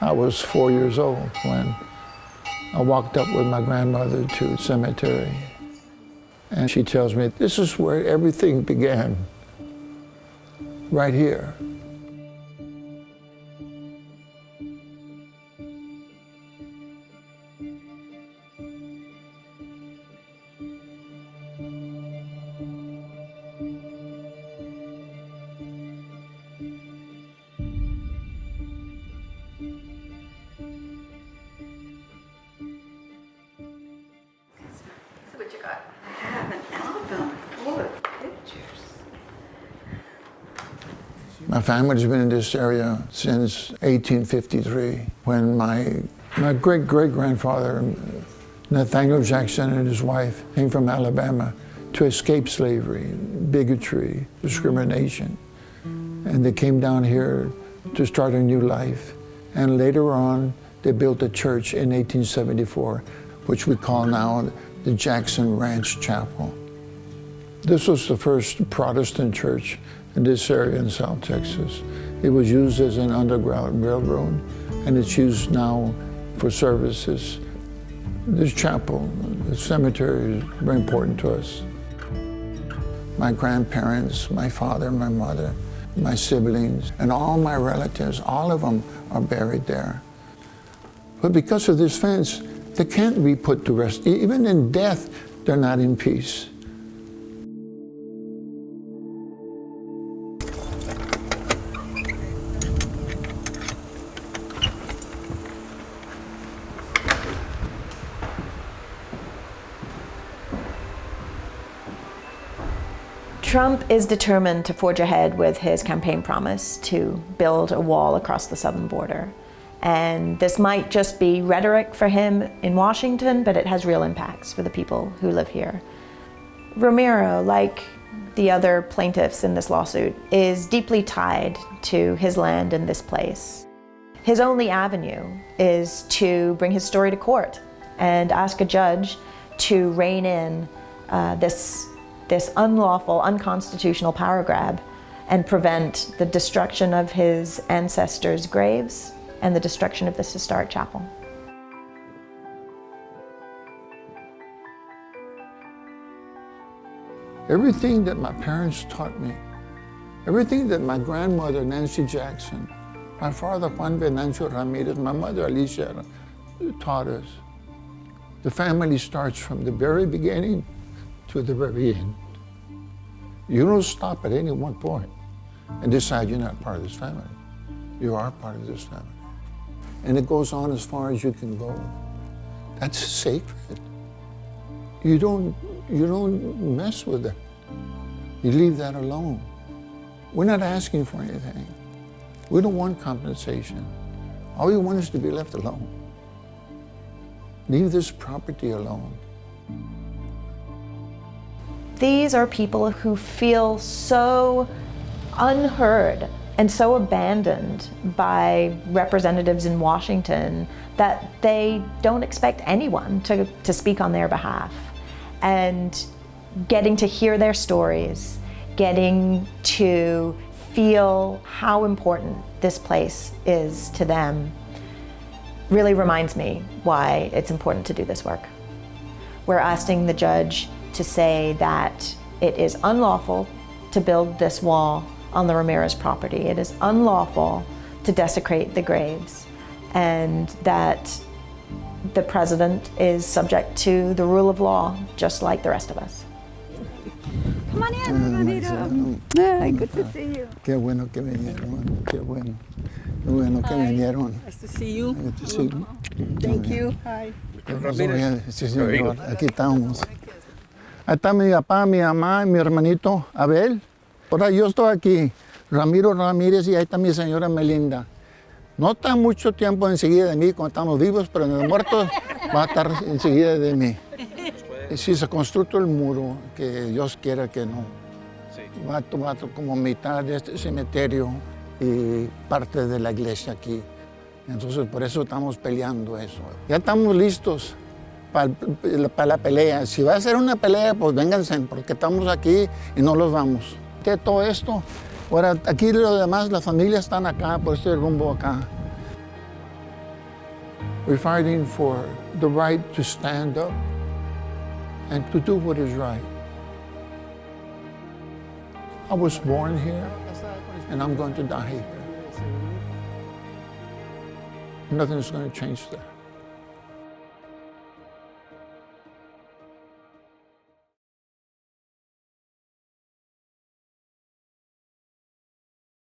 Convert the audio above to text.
I was 4 years old when I walked up with my grandmother to the cemetery. And she tells me, this is where everything began, right here. What you got? I have an album full of pictures. My family's been in this area since 1853, when my great-great-grandfather, Nathaniel Jackson, and his wife came from Alabama to escape slavery, bigotry, discrimination. And they came down here to start a new life. And later on, they built a church in 1874, which we call now the Jackson Ranch Chapel. This was the first Protestant church in this area in South Texas. It was used as an underground railroad, and it's used now for services. This chapel, the cemetery, is very important to us. My grandparents, my father, my mother, my siblings, and all my relatives, all of them are buried there. But because of this fence, they can't be put to rest. Even in death, they're not in peace. Trump is determined to forge ahead with his campaign promise to build a wall across the southern border. And this might just be rhetoric for him in Washington, but it has real impacts for the people who live here. Ramiro, like the other plaintiffs in this lawsuit, is deeply tied to his land and this place. His only avenue is to bring his story to court and ask a judge to rein in this unlawful, unconstitutional power grab and prevent the destruction of his ancestors' graves and the destruction of this historic chapel. Everything that my parents taught me, everything that my grandmother, Nancy Jackson, my father, Juan Venancio Ramirez, my mother, Alicia, taught us. The family starts from the very beginning to the very end. You don't stop at any one point and decide you're not part of this family. You are part of this family. And it goes on as far as you can go. That's sacred. You don't mess with it. You leave that alone. We're not asking for anything. We don't want compensation. All we want is to be left alone. Leave this property alone. These are people who feel so unheard and so abandoned by representatives in Washington that they don't expect anyone to speak on their behalf. And getting to hear their stories, getting to feel how important this place is to them, really reminds me why it's important to do this work. We're asking the judge to say that it is unlawful to build this wall on the Ramirez property. It is unlawful to desecrate the graves, and that the president is subject to the rule of law, just like the rest of us. Come on in, Ramiro. Hi, good to see you. Qué bueno que vinieron. Qué bueno. Qué bueno que vinieron. Nice to see you. Good to see you. Thank you. Hi. Sí, señor. Aquí estamos. Ahí está mi papá, mi mamá, mi hermanito Abel. Ahora yo estoy aquí, Ramiro Ramírez, y ahí está mi señora Melinda. No está mucho tiempo enseguida de mí cuando estamos vivos, pero en el muerto va a estar enseguida de mí. Y si se construye el muro, que Dios quiera que no, va a tomar como mitad de este cementerio y parte de la iglesia aquí. Entonces por eso estamos peleando eso. Ya estamos listos para la pelea. Si va a ser una pelea, pues vénganse, porque estamos aquí y no los vamos. Todo esto, ahora aquí lo demás, las familias están acá, por este rumbo acá. We're fighting for the right to stand up and to do what is right. I was born here, and I'm going to die here. Nothing's going to change that.